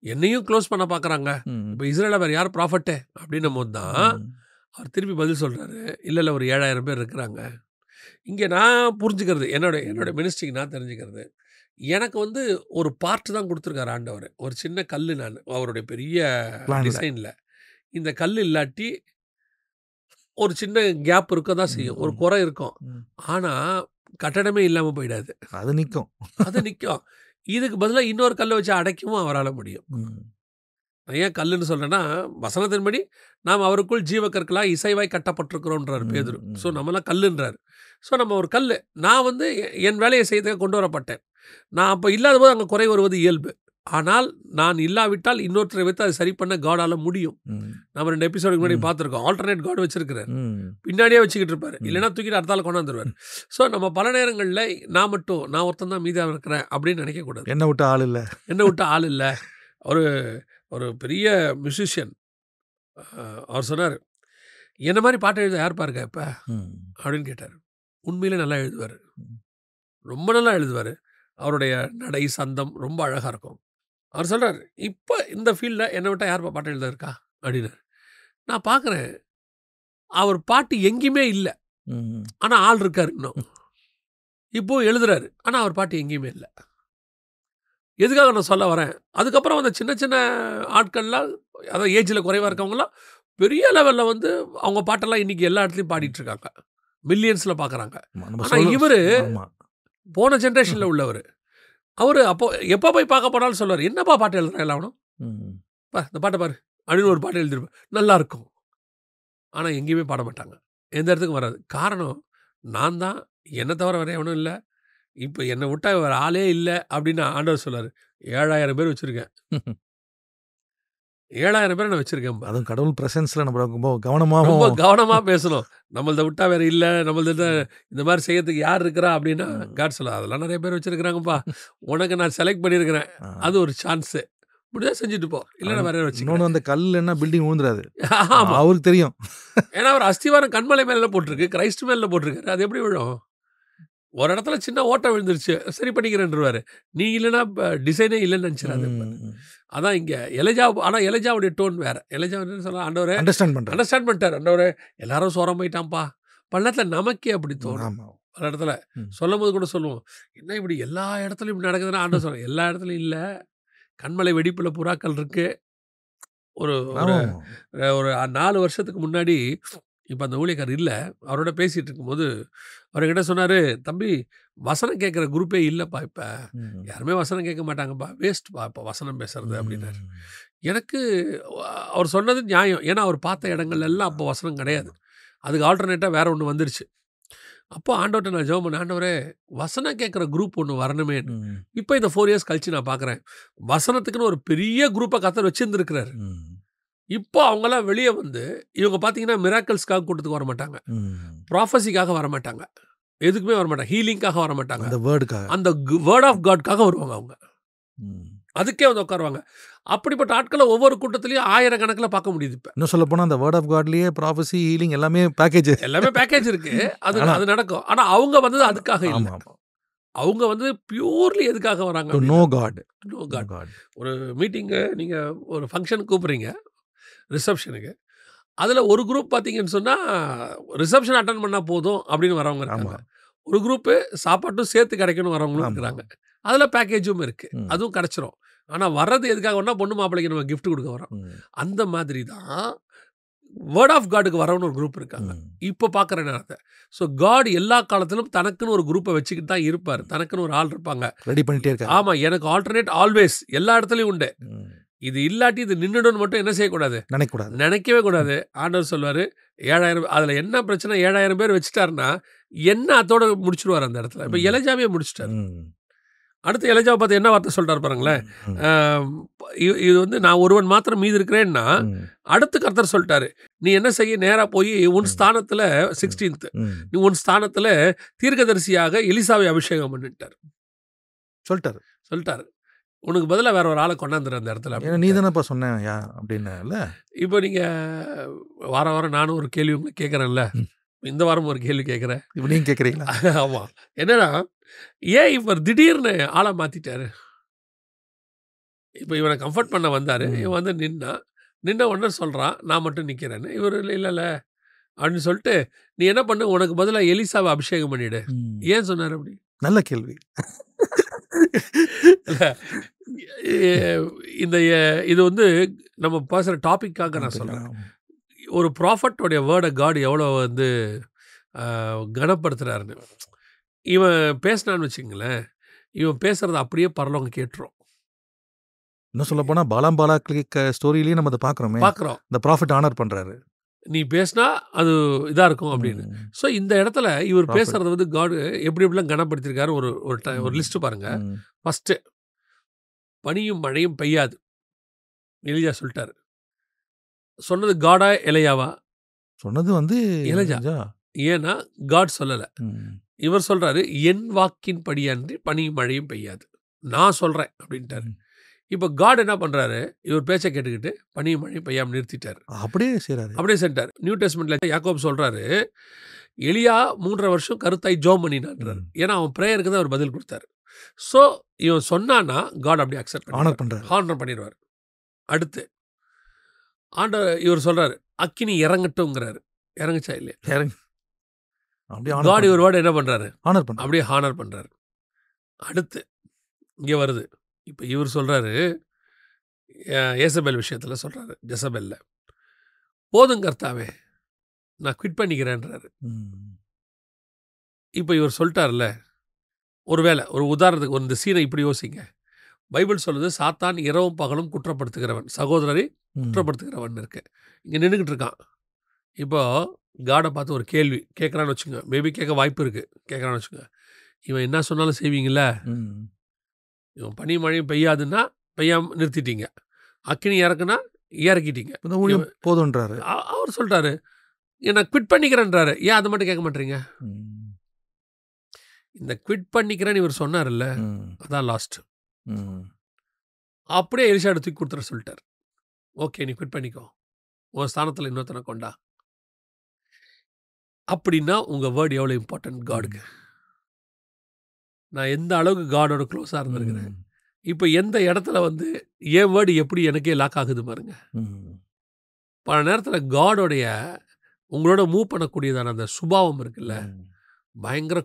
என்னையும் க்ளோஸ் பண்ண பார்க்குறாங்க, இப்போ இஸ்ரேலில் வேறு யார் ப்ராஃபட்டே அப்படின்னும் போது தான் அவர் திருப்பி பதில் சொல்கிறாரு, இல்லை ஒரு 7000 பேர் இருக்கிறாங்க. இங்கே நான் புரிஞ்சுக்கிறது, என்னோட மினிஸ்ட்ரிக்கு நான் தெரிஞ்சுக்கிறது, எனக்கு வந்து ஒரு பார்ட் தான் கொடுத்துருக்காரு ஆண்டவர், ஒரு சின்ன கல். நான் அவருடைய பெரிய டிசைனில் இந்த கல் இல்லாட்டி ஒரு சின்ன கேப் இருக்க தான் செய்யும், ஒரு குறை இருக்கும். ஆனால் கட்டடமே இல்லாமல் போயிடாது, அது நிற்கும். இதுக்கு பதிலாக இன்னொரு கல்லை வச்சு அடைக்கவும் அவரால் முடியும். நான் ஏன் கல்லுன்னு சொல்கிறேன்னா, வசனத்தின்படி நாம் அவருக்குள் ஜீவக்கற்களாக இசைவாய் கட்டப்பட்டிருக்கிறோன்றார் பேதுரு. ஸோ நம்மளாம் கல்லுன்றார். ஸோ நம்ம ஒரு கல், நான் வந்து என் வேலையை செய்ய கொண்டு வரப்பட்டேன். நான் அப்போ இல்லாத போது அங்கே குறை வருவது இயல்பு. ஆனால் நான் இல்லாவிட்டால் இன்னொருத்தரை வைத்து அதை சரி பண்ண காடால முடியும். நம்ம 2 எபிசோடுக்கு முன்னாடி பார்த்துருக்கோம். ஆல்டர்னேட் காட் வச்சிருக்கிறார், பின்னாடியே வச்சுக்கிட்டு இருப்பாரு, இல்லைன்னா தூக்கிட்டு அடுத்தால கொண்டாந்துருவார். ஸோ நம்ம பல நேரங்களில் நான் ஒருத்தன் தான் மீதியாக இருக்கிறேன் அப்படின்னு நினைக்கக்கூடாது. என்ன விட்டு ஆள் இல்லை. ஒரு பெரிய மியூசிஷியன் அவர் சொன்னார், என்ன மாதிரி பாட்டு எழுத யார் பாருங்க இப்போ அப்படின்னு கேட்டார். உண்மையிலே நல்லா எழுதுவார், ரொம்ப நல்லா எழுதுவார். அவருடைய நடை சந்தம் ரொம்ப அழகாக இருக்கும். அவர் சொல்கிறார், இப்போ இந்த ஃபீல்டில் என்னை விட்டால் யார் பாட்டு எழுத இருக்கா அப்படின்னாரு. நான் பார்க்குறேன், அவர் பாட்டு எங்கேயுமே இல்லை, ஆனால் ஆள் இருக்கார் இன்னும். இப்போ எழுதுறாரு, ஆனால் அவர் பாட்டு எங்கேயுமே இல்லை. எதுக்காக நான் சொல்ல வரேன், அதுக்கப்புறம் அந்த சின்ன சின்ன ஆட்கள்லாம், அதாவது ஏஜில் குறைவாக இருக்கவங்களாம் பெரிய லெவலில் வந்து அவங்க பாட்டெல்லாம் இன்றைக்கி எல்லா இடத்துலையும் பாடிட்டுருக்காங்க, மில்லியன்ஸில் பார்க்குறாங்க. ஆனால் இவர் போன ஜென்ரேஷனில் உள்ளவர். அவர் அப்போ எப்போ போய் பார்க்க போனாலும் சொல்லுவார், என்னப்பா பாட்டு எழுதுறேன் எல்லாம் அவனும் இந்த பாட்டை பாரு அப்படின்னு ஒரு பாட்டு எழுதிருப்பேன், நல்லா இருக்கும். ஆனால் எங்கேயுமே பாட மாட்டாங்க, எந்த இடத்துக்கும் வராது. காரணம், நான் தான், என்னை தவிர வேற எவனும் இல்லை, இப்போ என்னை விட்டா வேறு ஆளே இல்லை அப்படின்னு ஆண்டவர் சொல்லார். 7000 பேர் வச்சுருக்கேன், 7000 பேர் நான் வச்சுருக்கேன். அதுவும் கடவுள் ப்ரெசன்ஸில் நம்ம ரொம்ப கவனமாக பேசணும். நம்மளதை விட்டா வேறு இல்லை, நம்மளது இந்த மாதிரி செய்யறதுக்கு யார் இருக்கிறா அப்படின்னா காட் சொல்ல, அதெல்லாம் நிறைய பேர் வச்சுருக்கிறாங்கப்பா, உனக்கு நான் செலக்ட் பண்ணியிருக்கிறேன், அது ஒரு சான்ஸு, முடியாது செஞ்சுட்டு போ, இல்லைன்னா வேற வச்சு. இன்னொன்று அந்த கல் என்ன பில்டிங் விழுந்துடாது, அவருக்கு தெரியும். ஏன்னா அவர் அஸ்திவாரம் கண்மலை மேலே போட்டிருக்கு, கிரைஸ்ட் மேலே போட்டிருக்காரு, அது எப்படி விழும்? ஒரு இடத்துல சின்ன ஓட்டம் விழுந்துருச்சு, சரி பண்ணிக்கிறேன்ருவாரு. நீ இல்லைன்னா டிசைனே இல்லைன்னு நினச்சிடாது. அதான் இங்கே எலஜா. ஆனால் எலஜாவுடைய டோன் வேறு. எலஜா என்ன சொல்ல, ஆண்டவரே அண்டர்ஸ்டாண்ட் பண்ணிட்டார். ஆண்டவரே எல்லாரும் சோரம் போயிட்டான்ப்பா. பல நேரத்தில் நமக்கே அப்படி தோணும். பல இடத்துல சொல்லும் போது கூட சொல்லுவோம், என்ன இப்படி எல்லா இடத்துலையும் இப்படி நடக்குதுன்னா, ஆண்டவர் சொல்ல, எல்லா இடத்துலையும் இல்லை, கண்மலை வெடிப்பில் புறாக்கள் இருக்கு. ஒரு 4 வருஷத்துக்கு முன்னாடி, இப்போ அந்த ஊழியக்காரர் இல்லை, அவரோட பேசிகிட்டு இருக்கும்போது அவர்கிட்ட சொன்னார், தம்பி வசனம் கேட்குற குரூப்பே இல்லைப்பா, இப்போ யாருமே வசனம் கேட்க மாட்டாங்கப்பா, வேஸ்ட்ப்பா இப்போ வசனம் பேசுறது அப்படின்னாரு. எனக்கு அவர் சொன்னது நியாயம், ஏன்னா அவர் பார்த்த இடங்கள் எல்லாம் அப்போ வசனம் கிடையாது, அதுக்கு ஆல்டர்னேட்டாக வேற ஒன்று வந்துருச்சு. அப்போ ஆண்டவர்கிட்ட நான் ஜெபம் பண்ணேன், ஆண்டவரே வசனம் கேட்குற குரூப் ஒன்று வரணுமே. இப்போ இந்த 4 இயர்ஸ் கழிச்சு நான் பார்க்குறேன், வசனத்துக்குன்னு ஒரு பெரிய குரூப்பை கர்த்தர் வச்சுருந்துருக்கிறார். இப்போ அவங்களாம் வெளியே வந்து, இவங்க பார்த்தீங்கன்னா மிராக்கிள்ஸ்க்காக கூட்டத்துக்கு வர மாட்டாங்க, ப்ராஃபஸிக்காக வர மாட்டாங்க, எதுக்குமே வர மாட்டாங்க, ஹீலிங்காக வர மாட்டாங்க, அந்த வேர்ட் ஆஃப் காட்காக வருவாங்க. அவங்க அதுக்கே வந்து உட்காருவாங்க. அப்படிப்பட்ட ஆட்களை ஒவ்வொரு கூட்டத்திலையும் 1000 கணக்கில் பார்க்க முடியுது. இப்போ இன்னும் சொல்ல போனால் அந்த வேர்ட் ஆஃப் காட்லேயே ப்ராஃபஸி, ஹீலிங் எல்லாமே பேக்கேஜ் இருக்கு, அது நடக்கும். ஆனால் அவங்க வந்தது அதுக்காக இல்லை, அவங்க வந்து பியூர்லி எதுக்காக வராங்க, நோ காட். ஒரு மீட்டிங்கு, நீங்கள் ஒரு ஃபங்க்ஷனுக்கு கூப்பிட்றீங்க, ரிசப்ஷனுக்கு, அதில் ஒரு குரூப் பார்த்தீங்கன்னு சொன்னால் ரிசப்ஷன் அட்டன் பண்ணால் போதும் அப்படின்னு வரவங்க இருக்காங்க, ஒரு குரூப்பு சாப்பாட்டும் சேர்த்து கிடைக்கணும் வரவங்களும் இருக்கிறாங்க, அதில் பேக்கேஜும் இருக்குது, அதுவும் கிடச்சிரும். ஆனால் வர்றது எதுக்காக வரணும், பொண்ணு மாப்பிள்ளைக்கு நம்ம கிஃப்ட் கொடுக்க வரோம். அந்த மாதிரி தான் வேர்ட் ஆஃப் காடுக்கு வரவன்னு ஒரு குரூப் இருக்காங்க இப்போ பார்க்குற நேரத்தை. ஸோ காட் எல்லா காலத்திலும் தனக்குன்னு ஒரு குரூப்பை வச்சுக்கிட்டு தான் இருப்பார், தனக்குன்னு ஒரு ஆள் இருப்பாங்க, ரெடி பண்ணிட்டே இருக்காங்க. ஆமாம், எனக்கு ஆல்டர்னேட் ஆல்வேஸ் எல்லா இடத்துலையும் உண்டு. இது இல்லாட்டி இது நின்றுடுன்னு மட்டும் என்ன செய்யக்கூடாது, நினைக்கவே கூடாது. ஆண்டவர் சொல்வார் 7000, அதில் என்ன பிரச்சனை, 7000 பேர் வச்சுட்டாருன்னா என்ன அதோட முடிச்சுடுவார் அந்த இடத்துல. இப்போ எலஜாவே முடிச்சுட்டார். அடுத்து எலஜாவை பார்த்து என்ன வார்த்தை சொல்கிறார் பாருங்களேன், இது வந்து நான் ஒருவன் மாத்திரம் மீது இருக்கிறேன்னா, அடுத்து கர்த்தர் சொல்லிட்டாரு, நீ என்ன செய்ய, நேராக போய் உன் ஸ்தானத்தில் 16th நீ உன் ஸ்தானத்தில் தீர்க்கதரிசியாக எலிசாவை அபிஷேகம் பண்ணிட்டார் சொல்லிட்டாரு. உனக்கு பதிலாக வேற ஒரு ஆளை கொண்டாந்துரு அந்த இடத்துல. நீ தானேப்பா சொன்னேன் அப்படின்னு. இப்போ நீங்கள் வாரம் நானும் ஒரு கேள்வி உங்களுக்கு கேட்குறேன்ல, இந்த வாரம் ஒரு கேள்வி கேட்குறேன், இப்போ நீங்கள் கேட்குறீங்களா? ஆமாம். என்னன்னா, ஏன் இவர் திடீர்னு ஆளை மாற்றிட்டாரு? இப்போ இவனை கம்ஃபர்ட் பண்ண வந்தார், இவன் வந்து நின்ன உடனே சொல்கிறான் நான் மட்டும் நிற்கிறேன்னு. இவர் இல்லை அப்படின்னு சொல்லிட்டு, நீ என்ன பண்ணு, உனக்கு பதிலாக எலிசாவை அபிஷேகம் பண்ணிவிடு. ஏன் சொன்னார் அப்படி? நல்ல கேள்வி. இது வந்து நம்ம பேசுகிற டாப்பிக்காக நான் சொல்கிறேன். ஒரு ப்ராஃபட்டோடைய வேர்டை காட் எவ்வளோ வந்து கனப்படுத்துகிறாருன்னு. இவன் பேசினான்னு வச்சுங்களேன், இவன் பேசுகிறத அப்படியே பரலவங்க கேட்டுரும். இன்னும் சொல்ல போனால் பாலாக் ஸ்டோரியிலேயே நம்ம அதை பார்க்குறோம். இந்த ப்ராஃபிட் ஆனர் பண்ணுறாரு. நீ பேசினா அது இதாக இருக்கும் அப்படின்னு. ஸோ இந்த இடத்துல இவர் பேசுறது வந்து காடு எப்படி எப்படிலாம் கனப்படுத்திருக்காரு ஒரு லிஸ்ட் பாருங்க. ஃபர்ஸ்ட், பனியும் மழையும் பெய்யாது எலியா சொல்லிட்டாரு. சொன்னது காடா எலையாவா? சொன்னது வந்து எலிஜா. ஏன்னா காட் சொல்லலை. இவர் சொல்றாரு, என் வாக்கின் படியன்றி பனியும் மழையும் பெய்யாது, நான் சொல்றேன் அப்படின்ட்டாரு. இப்போ காட் என்ன பண்றாரு, இவர் பேச்சை கேட்டுக்கிட்டு பனியும் மழையும் பெய்யாம நிறுத்திட்டாரு. அப்படியே செய்றாரு. அப்படியே சென்றார். நியூ டெஸ்ட்மெண்ட்ல யாக்கோப் சொல்றாரு, எலியா 3.5 வருஷம் கருத்தாய் ஜோம் பண்ணினான்றாரு. ஏன்னா அவன் பிரேயருக்கு தான் அவர் பதில் கொடுத்தாரு. ஸோ இவன் சொன்னான்னா காட் அப்படியே அக்செப்ட் ஆனர் பண்றாரு. ஹானர் பண்ணிடுவார். அடுத்து இவர் சொல்றாரு, அக்கினி இறங்கட்டும்ங்கிறாரு. இறங்குச்சா இல்லையா? அப்படியே காட் இவர் வேர்டு என்ன பண்றாரு? ஆனர் பண்றாரு. அப்படியே ஹானர் பண்றாரு. அடுத்து இங்கே வருது. இப்போ இவர் சொல்றாரு, ஏசபெல் விஷயத்தில் சொல்றாரு, ஜெசபெல்ல, போதும் கர்த்தாவே நான் குவிட் பண்ணிக்கிறேன்றாரு. இப்போ இவர் சொல்லிட்டார்ல, ஒருவேளை ஒரு உதாரணத்துக்கு இந்த சீனை இப்படி யோசிங்க. பைபிள் சொல்லுது, சாத்தான் இரவும் பகலும் குற்றப்படுத்துகிறவன், சகோதரரை குற்றப்படுத்துகிறவன் இருக்கு. இங்கே நின்றுக்கிட்டு இருக்கான். இப்போ காடை பார்த்து ஒரு கேள்வி கேட்குறான்னு வச்சுங்க, மேபி கேட்க வாய்ப்பு இருக்குது. கேட்குறான்னு வச்சுங்க, இவன் என்ன சொன்னாலும் செய்வீங்கள? இவன் பனி மழையும் பெய்யாதுன்னா பெய்யாமல் நிறுத்திட்டீங்க, அக்கினி இறக்குனா இறக்கிட்டீங்க, போதுன்றாரு. அவர் சொல்லிட்டாரு, என்னை குவிட் பண்ணிக்கிறேன்றாரு. ஏன் அதை மட்டும் கேட்க மாட்டீங்க? இந்த குவிட் பண்ணிக்கிறேன்னு இவர் சொன்னார்ல, அதான் லாஸ்ட். அப்படியே எலிஷா தூக்கி கொடுத்துட சொல்லிட்டார். ஓகே, நீ குவிட் பண்ணிக்கோ, உன் ஸ்தானத்தில் இன்னொருத்தனை கொண்டா. அப்படின்னா உங்க வேர்டு எவ்வளோ இம்பார்ட்டன்ட் காடுக்கு. நான் எந்த அளவுக்கு காடோட க்ளோஸாக இருந்திருக்கிறேன். இப்போ எந்த இடத்துல வந்து என் வேர்டு எப்படி எனக்கே லாக் ஆகுது பாருங்க. பல நேரத்தில் காடோடைய உங்களோட மூவ் பண்ணக்கூடியதான அந்த சுபாவம் இருக்குல்ல, பயங்கர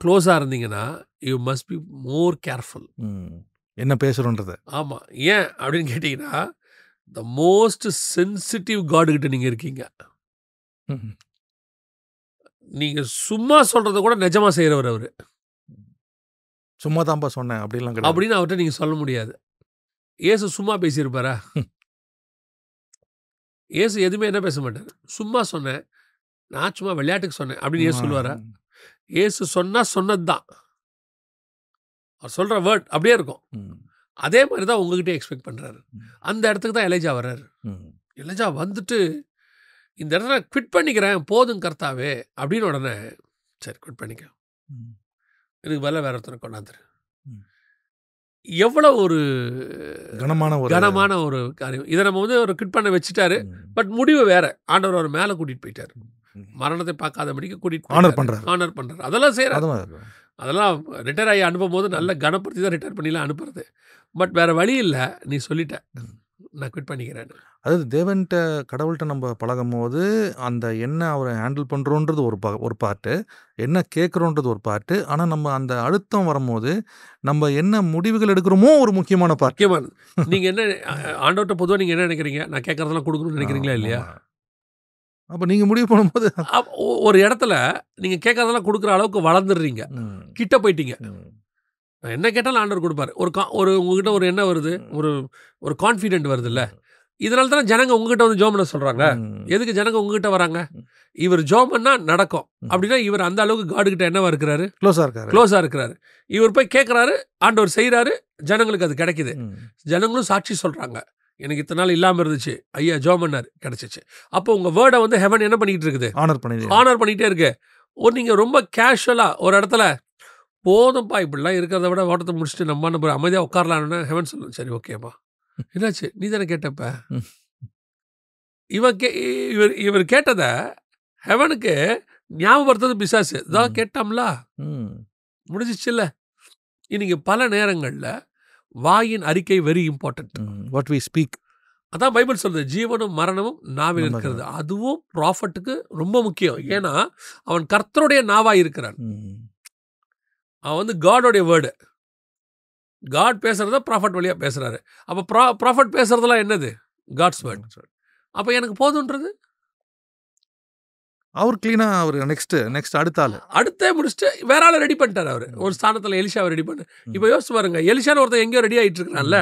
க்ளோஸாக இருந்தீங்கன்னா you must be more careful என்ன பேசுகிறோன்றது. ஆமாம். ஏன் அப்படின்னு கேட்டிங்கன்னா, த மோஸ்ட் சென்சிட்டிவ் காடுகிட்ட நீங்கள் இருக்கீங்க. நீங்கள் சும்மா சொல்கிறத கூட நிஜமாக செய்கிறவர் அவர். சும்மா தான்ப்பா சொன்னேன் அப்படிலாம் அப்படின்னு அவர்கிட்ட நீங்கள் சொல்ல முடியாது. ஏசு சும்மா பேசியிருப்பாரா? ஏசு எதுவுமே என்ன பேச மாட்டார். சும்மா சொன்னேன், நான் சும்மா விளையாட்டுக்கு சொன்னேன் அப்படின்னு ஏசு சொல்லுவாரா? ஏசு சொன்னது தான் அவர் சொல்கிற வேர்ட் அப்படியே இருக்கும். அதே மாதிரி தான் உங்ககிட்டே எக்ஸ்பெக்ட் பண்ணுறாரு. அந்த இடத்துக்கு தான் எலிஜா வர்றாரு. எலிஜா வந்துட்டு இந்த இடத்துல குவிட் பண்ணிக்கிறேன், போதும் கர்த்தாவே அப்படின்னு உடனே, சரி குவிட் பண்ணிக்க, இதுக்கு பதிலாக வேற ஒருத்தனை கொண்டாந்துரு. எவ்வளோ ஒரு கனமான ஒரு காரியம். இதை நம்ம வந்து ஒரு குவிட் பண்ண வச்சுட்டாரு. பட் முடிவு வேற. ஆண்டவர் அவர் மேலே கூட்டிகிட்டு போயிட்டார். மரணத்தை பார்க்காதபடிக்கு கூட்டிகிட்டு ஆனர் பண்ணுறாரு. அதெல்லாம் செய்கிறார். அதெல்லாம் ரிட்டையர் ஆகி அனுப்பும் போது நல்ல கனப்படுத்தி தான் ரிட்டையர் பண்ணிலாம் அனுப்புறது. பட் வேறு வழி இல்லை, நீ சொல்லிட்ட, நான் குவிட் பண்ணிக்கிறேன். அதாவது தேவன்கிட்ட கடவுள்கிட்ட நம்ம பழகும் போது அந்த என்ன அவரை ஹேண்டில் பண்ணுறோன்றது ஒரு பார்ட்டு, என்ன கேட்குறோன்றது ஒரு பார்ட்டு. ஆனால் நம்ம அந்த அழுத்தம் வரும்போது நம்ம என்ன முடிவுகள் எடுக்கிறோமோ ஒரு முக்கியமான பார்ட். முக்கியமானது. நீங்கள் என்ன ஆண்டவர்கிட்ட பொதுவாக நீங்கள் என்ன நினைக்கிறீங்க? நான் கேட்குறதெல்லாம் கொடுக்கணும்னு நினைக்கிறீங்களா இல்லையா? அப்போ நீங்கள் முடிவு பண்ணும்போது ஒரு இடத்துல நீங்கள் கேட்குறதெல்லாம் கொடுக்குற அளவுக்கு வளர்ந்துடுறீங்க, கிட்ட போயிட்டீங்க. என்ன கேட்டாலும் ஆண்டவர் கொடுப்பாரு. ஒரு உங்ககிட்ட ஒரு என்ன வருது, ஒரு கான்ஃபிடென்ட் வருது இல்லை? இதனால தான் ஜனங்க உங்ககிட்ட வந்து ஜோம் பண்ண சொல்கிறாங்க. எதுக்கு ஜனங்க உங்ககிட்ட வராங்க? இவர் ஜோம் பண்ணா நடக்கும் அப்படின்னா இவர் அந்த அளவுக்கு காடுகிட்ட என்னவா இருக்கிறாரு? க்ளோஸாக இருக்கிறாரு. இவர் போய் கேட்குறாரு, ஆண்டவர் செய்கிறாரு, ஜனங்களுக்கு அது கிடைக்குது. ஜனங்களும் சாட்சி சொல்கிறாங்க, எனக்கு இத்தனை நாள் இல்லாமல் இருந்துச்சு, ஐயா ஜோம் பண்ணார், கிடச்சிச்சு. அப்போ உங்கள் வேர்டை வந்து ஹெவன் என்ன பண்ணிக்கிட்டு இருக்குது? ஆனர் பண்ணிகிட்டே இருக்கு. நீங்கள் ரொம்ப கேஷுவலாக ஒரு இடத்துல போதும்ப்பா இப்படிலாம் இருக்கிறத விட ஓட்டத்தை முடிச்சுட்டு நம்ம அமைதியாக உட்காரலான்னு ஹெவன் சொல்லணும். சரி ஓகேப்பா, என்னாச்சு, நீ தானே கேட்டப்ப. இவர் கேட்டத ஹெவனுக்கு ஞாபகப்படுத்துறது பிசாசு. இதான் கேட்டோம்ல, முடிஞ்சிச்சு இல்லை? இன்னைக்கு பல நேரங்களில் வாயின் அறிக்கை very important. What we speak. அதான் பைபிள் சொல்றது, ஜீவனும் மரணமும் நாவில் இருக்கிறது. அதுவும் ப்ராஃபட்டுக்கு ரொம்ப முக்கியம். ஏன்னா அவன் கர்த்தருடைய நாவாய் இருக்கிறான். அவன் வந்து காடோடைய வேர்டு. காட் பேசுறத ப்ராஃபட் வழியாக பேசுறாரு. அப்போ ப்ராஃபட் பேசுறதெல்லாம் என்னது? God's word. அப்போ எனக்கு போதுன்றது அவர் கிளீனாக அவர் நெக்ஸ்ட் அடுத்தே முடிச்சுட்டு வேற ஆளை ரெடி பண்ணிட்டார். அவர் ஒரு ஸ்தானத்தில் எலிஷாவை ரெடி பண்ணு. இப்போ யோசிச்சு பாருங்க, எலிஷான்னு ஒருத்தன் எங்கேயோ ரெடி ஆகிட்டு இருக்கிறான்ல,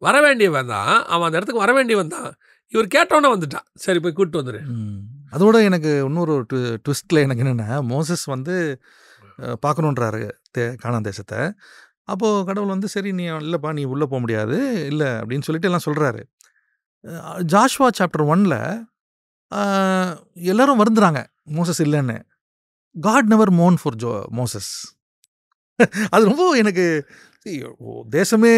வர வேண்டியவன் தான் அவன், அந்த இடத்துக்கு வர வேண்டியவன் தான். இவர் கேட்டோன்னே வந்துட்டான், சரி போய் கூப்பிட்டு வந்துரு. அதோட எனக்கு இன்னொரு ட்விஸ்ட்டில் எனக்கு என்னென்னா, மோசஸ் வந்து பார்க்கணுன்றாரு கானான் தேசத்தை. அப்போது கடவுள் வந்து சரி நீ இல்லைப்பா நீ உள்ளே போக முடியாது இல்லை அப்படின்னு சொல்லிட்டு எல்லாம் சொல்கிறாரு. ஜாஷ்வா சாப்டர் 1ல் எல்லாரும் வருந்துறாங்க மோசஸ் இல்லைன்னு. God never mourn for Moses. அது ரொம்ப எனக்கு தேசமே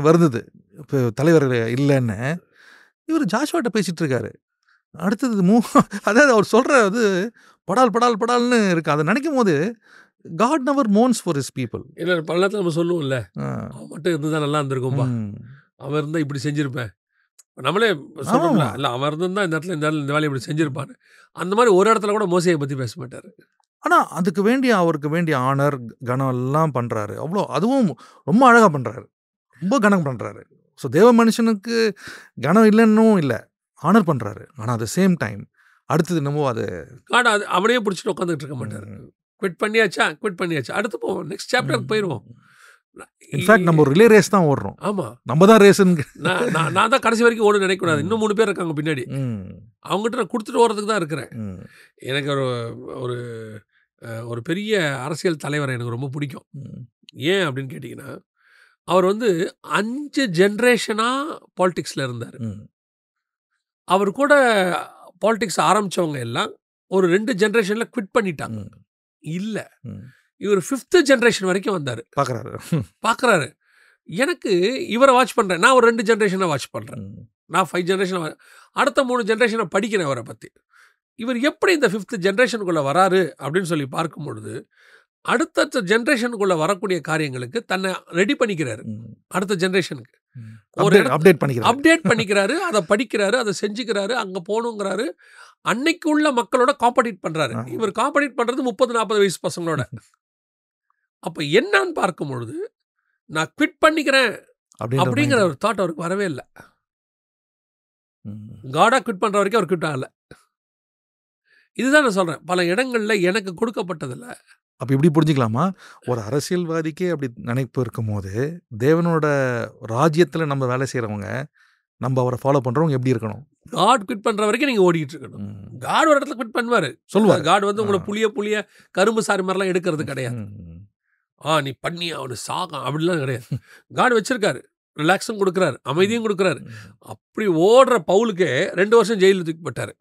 வருந்தது இப்போ தலைவர் இல்லைன்னு. இவர் ஜாஷ்வாட்ட பேசிகிட்டு இருக்காரு. அடுத்தது அதாவது அவர் சொல்கிற அது படால்னு இருக்கு. அதை நினைக்கும் போது God never mourns for his people. இல்லை பல நேரத்தில் நம்ம சொல்லுவோம்ல, அவன் மட்டும் இருந்துதான் நல்லா இருந்திருக்கும்பா, அவன் இருந்தால் இப்படி செஞ்சுருப்பேன். நம்மளே சொல்கிறோம்ல, இல்லை அவன் இருந்தால் இந்த இடத்துல இந்த வேலையை இப்படி செஞ்சுருப்பான்னு. அந்த மாதிரி ஒரு இடத்துல கூட மோசையை பற்றி பேச மாட்டார். ஆனால் அதுக்கு வேண்டிய அவருக்கு வேண்டிய ஆனர் கனம் எல்லாம் பண்ணுறாரு. அவ்வளோ அதுவும் ரொம்ப அழகாக பண்ணுறாரு, ரொம்ப கனம் பண்ணுறாரு. ஸோ தேவ மனுஷனுக்கு கனம் இல்லைன்னும் இல்லை, ஆனர் பண்ணுறாரு. ஆனால் அட் த சேம் டைம் அடுத்தது என்னமோ அது அவனையே பிடிச்சிட்டு உட்காந்துட்டு இருக்க மாட்டார். குவிட் பண்ணியாச்சா அடுத்து போவோம், நெக்ஸ்ட் சாப்டருக்கு போயிடுவோம். இன்ஃபேக்ட் நம்ம ஒரு ரிலே ரேஸ் தான் ஓடுறோம். ஆமாம், நம்ம தான் ரேஸுன்னு நான் தான் கடைசி வரைக்கும் ஓட நினைக்கக்கூடாது. இன்னும் 3 பேர் இருக்காங்க பின்னாடி, அவங்ககிட்ட நான் கொடுத்துட்டு ஓடுறதுக்கு தான் இருக்கிறேன். எனக்கு ஒரு ஒரு பெரிய அரசியல் தலைவரை எனக்கு ரொம்ப பிடிக்கும். ஏன் அப்படின்னு கேட்டிங்கன்னா, அவர் வந்து 5 ஜென்ரேஷனாக பாலிடிக்ஸில் இருந்தார். அவர் கூட பாலிடிக்ஸ் ஆரம்பித்தவங்க எல்லாம் ஒரு 2 ஜென்ரேஷனில் குவிட் பண்ணிட்டாங்க. இல்லை, இவர் 5th ஜென்ரேஷன் வரைக்கும் வந்தார். பார்க்குறாரு. எனக்கு இவரை வாட்ச் பண்ணுறேன், நான் ஒரு 2 ஜென்ரேஷனை வாட்ச் பண்ணுறேன், நான் 5 ஜென்ரேஷனை, அடுத்த 3 ஜென்ரேஷனை படிக்கிறேன் அவரை பற்றி. இவர் எப்படி இந்த 5th ஜென்ரேஷனுக்குள்ளே வராரு அப்படின்னு சொல்லி பார்க்கும் பொழுது, அடுத்த ஜென்ரேஷனுக்குள்ளே வரக்கூடிய காரியங்களுக்கு தன்னை ரெடி பண்ணிக்கிறாரு. அடுத்த ஜென்ரேஷனுக்கு ஒரு அப்டேட் பண்ணிக்கிறாரு, அதை படிக்கிறாரு, அதை செஞ்சுக்கிறாரு, அங்கே போகணுங்கிறாரு. அன்னைக்கு உள்ள மக்களோட காம்படிட் பண்ணுறாரு. இவர் காம்படிட் பண்ணுறது 30-40 வயசு பசங்களோட. அப்போ என்னன்னு பார்க்கும் பொழுது, நான் குவிட் பண்ணிக்கிறேன் அப்படிங்கிற ஒரு தாட் அவருக்கு வரவே இல்லை. காடா குவிட் பண்ணுற வரைக்கும் அவர் குவிட் ஆகலை. இதுதான் நான் சொல்கிறேன், பல இடங்களில் எனக்கு கொடுக்கப்பட்டதில்ல. அப்போ இப்படி புரிஞ்சுக்கலாமா, ஒரு அரசியல்வாதிக்கே அப்படி நினைப்பு இருக்கும் போது தேவனோட ராஜ்யத்தில் நம்ம வேலை செய்கிறவங்க, நம்ம அவரை ஃபாலோ பண்ணுறவங்க எப்படி இருக்கணும்? காட் குவிட் பண்ணுற வரைக்கும் நீங்கள் ஓடிக்கிட்டு இருக்கணும். காட் ஒரு இடத்துல குவிட் பண்ணுவார், சொல்லுவார். காட் வந்து உங்களை புளிய கரும்பு சாரி மாதிரிலாம் எடுக்கிறது கிடையாது. நீ பண்ணி அவனு சாகம் அப்படிலாம் கிடையாது. காட் வச்சிருக்காரு, ரிலாக்ஸும் கொடுக்குறாரு, அமைதியும் கொடுக்குறாரு. அப்படி ஓடுற பவுலுக்கே 2 வருஷம் ஜெயிலில் தூக்கிப்பட்டார்,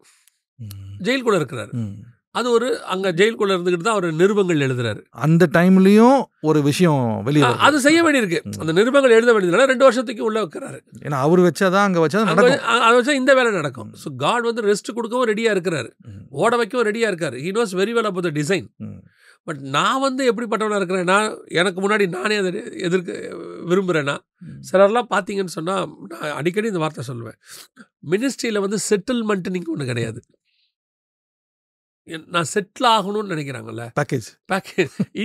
ஜெயிலுக்குள்ளே இருக்கிறாரு. அது ஒரு அங்கே ஜெயிலுக்குள்ளே இருந்துக்கிட்டு தான் அவர் நிருபங்கள் எழுதுறாரு. அந்த டைம்லையும் ஒரு விஷயம் வெளியே அது செய்ய வேண்டியிருக்கு. அந்த நிருபங்கள் எழுத வேண்டியதுனால 2 வருஷத்துக்கு உள்ளே வைக்கிறாரு. ஏன்னா அவர் வச்சாதான் அங்கே வச்சா அதை வச்சா இந்த வேலை நடக்கும். ஸோ காட் வந்து ரெஸ்ட் கொடுக்கவும் ரெடியாக இருக்கிறாரு, ஓட வைக்கவும் ரெடியாக இருக்காரு. He knows very well about the design. But நான் வந்து எப்படிப்பட்டவனாக இருக்கிறேன், நான் எனக்கு முன்னாடி நானே அதை எதிர்க்க விரும்புகிறேன்னா, சிலர்லாம் பார்த்தீங்கன்னு சொன்னால், நான் அடிக்கடி இந்த வார்த்தை சொல்லுவேன், மினிஸ்ட்ரியில் வந்து செட்டில்மெண்ட்டு நீங்கள் ஒன்று கிடையாது. நான் செட்டில் ஆகணும்னு நினைக்கிறாங்கல்ல, பேக்கேஜ்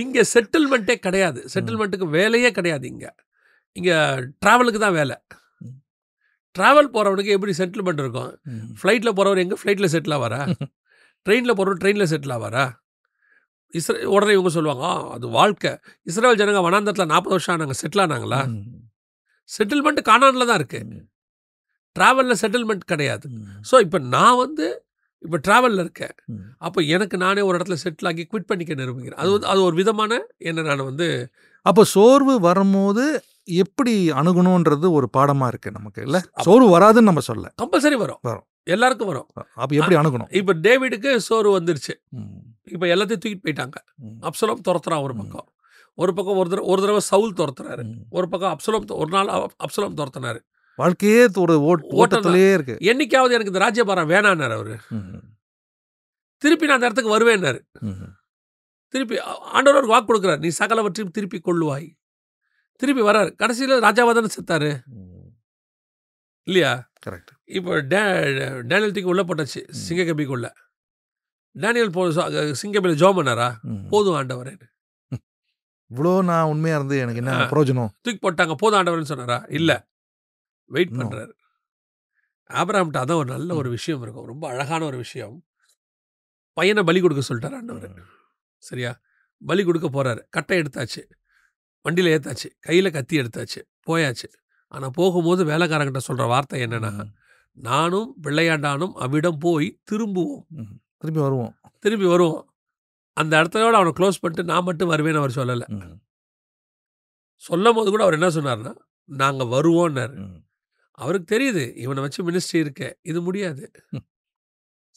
இங்கே செட்டில்மெண்ட்டே கிடையாது. செட்டில்மெண்ட்டுக்கு வேலையே கிடையாது. இங்கே ட்ராவலுக்கு தான் வேலை. ட்ராவல் போகிறவனுக்கு எப்படி செட்டில்மெண்ட் இருக்கும்? ஃப்ளைட்டில் போகிறவர் எங்கே ஃப்ளைட்டில் செட்டில் ஆவாரா? ட்ரெயினில் போகிறவர் ட்ரெயினில் செட்டில் ஆவாரா? உடனே இவங்க சொல்லுவாங்க, அது வாழ்க்கை. இஸ்ரேல் ஜனங்க வனாந்தரத்தில் 40 வருஷம் ஆனாங்க, செட்டில் ஆனாங்களா? செட்டில்மெண்ட் கானானில் தான் இருக்குது, ட்ராவலில் செட்டில்மெண்ட் கிடையாது. ஸோ இப்போ நான் வந்து இப்போ ட்ராவலில் இருக்கேன். அப்போ எனக்கு நானே ஒரு இடத்துல செட்டில் ஆகி குவிட் பண்ணிக்க நிரூபிக்கிறேன். அது ஒரு விதமான என்ன நான் வந்து அப்போ சோர்வு வரும்போது எப்படி அணுகணுன்றது ஒரு பாடமாக இருக்குது நமக்கு. இல்லை சோர்வு வராதுன்னு நம்ம சொல்ல, கம்பல்சரி வரும், எல்லாருக்கும் வரும். அப்போ எப்படி அணுகணும்? இப்போ டேவிடுக்கு சோர்வு வந்துருச்சு, இப்போ எல்லாத்தையும் தூக்கிட்டு போயிட்டாங்க. அப்சலோம் துரத்துறான் ஒரு பக்கம், ஒரு தடவை சவுல் துரத்துறாரு, ஒரு பக்கம் அப்சலோம், ஒரு நாள் அப்சலோம் துரத்துனாரு. வாழ்க்கையே ஒரு ஓட்டத்திலேயே இருக்கு. என்னைக்காவது எனக்கு இந்த ராஜ்யபாரம் வேணான்னாரு அவரு. திருப்பி நான் அந்த இடத்துக்கு வருவேன்னாரு. திருப்பி ஆண்டவர் ஒரு வாக்கு கொடுக்குறாரு, நீ சகலவற்றையும் திருப்பி கொள்ளுவாய். திருப்பி வர்றாரு, கடைசியில் ராஜாவாதானே செத்தாரு இல்லையா? கரெக்ட். இப்போ டேனியல் தூக்கி உள்ள போட்டாச்சு சிங்கக்கபிக்குள்ள. டேனியல் சிங்கபில் ஜோம் பண்ணாரா? போதும் ஆண்டவரே, இவ்வளோ நான் உண்மையாக இருந்து எனக்கு என்ன பிரயோஜனம்? தூக்கி போட்டாங்க, போதும் ஆண்டவர்னு சொன்னாரா? இல்லை, வெயிட் பண்ணுறாரு. ஆபிரகாம்கிட்ட அதான் ஒரு நல்ல ஒரு விஷயம் இருக்கும், ரொம்ப அழகான ஒரு விஷயம். பையனை பலி கொடுக்க சொல்லிட்டார் ஆண்டவர். சரியா? பலி கொடுக்க போகிறாரு, கட்டை எடுத்தாச்சு, வண்டியில் ஏற்றாச்சு, கையில் கத்தி எடுத்தாச்சு, போயாச்சு. ஆனால் போகும்போது வேலைக்காரங்கிட்ட சொல்கிற வார்த்தை என்னென்னா, நானும் பிள்ளையாண்டானும் அவ்விடம் போய் திரும்புவோம், திரும்பி வருவோம். அந்த இடத்தோட அவனை க்ளோஸ் பண்ணிட்டு நான் மட்டும் வருவேன்னு அவர் சொல்லலை. சொல்லும் போது கூட அவர் என்ன சொன்னார்னா, நாங்கள் வருவோன்னாரு. அவருக்கு தெரியுது இவனை வச்சு மினிஸ்ட்ரி இருக்க இது முடியாது,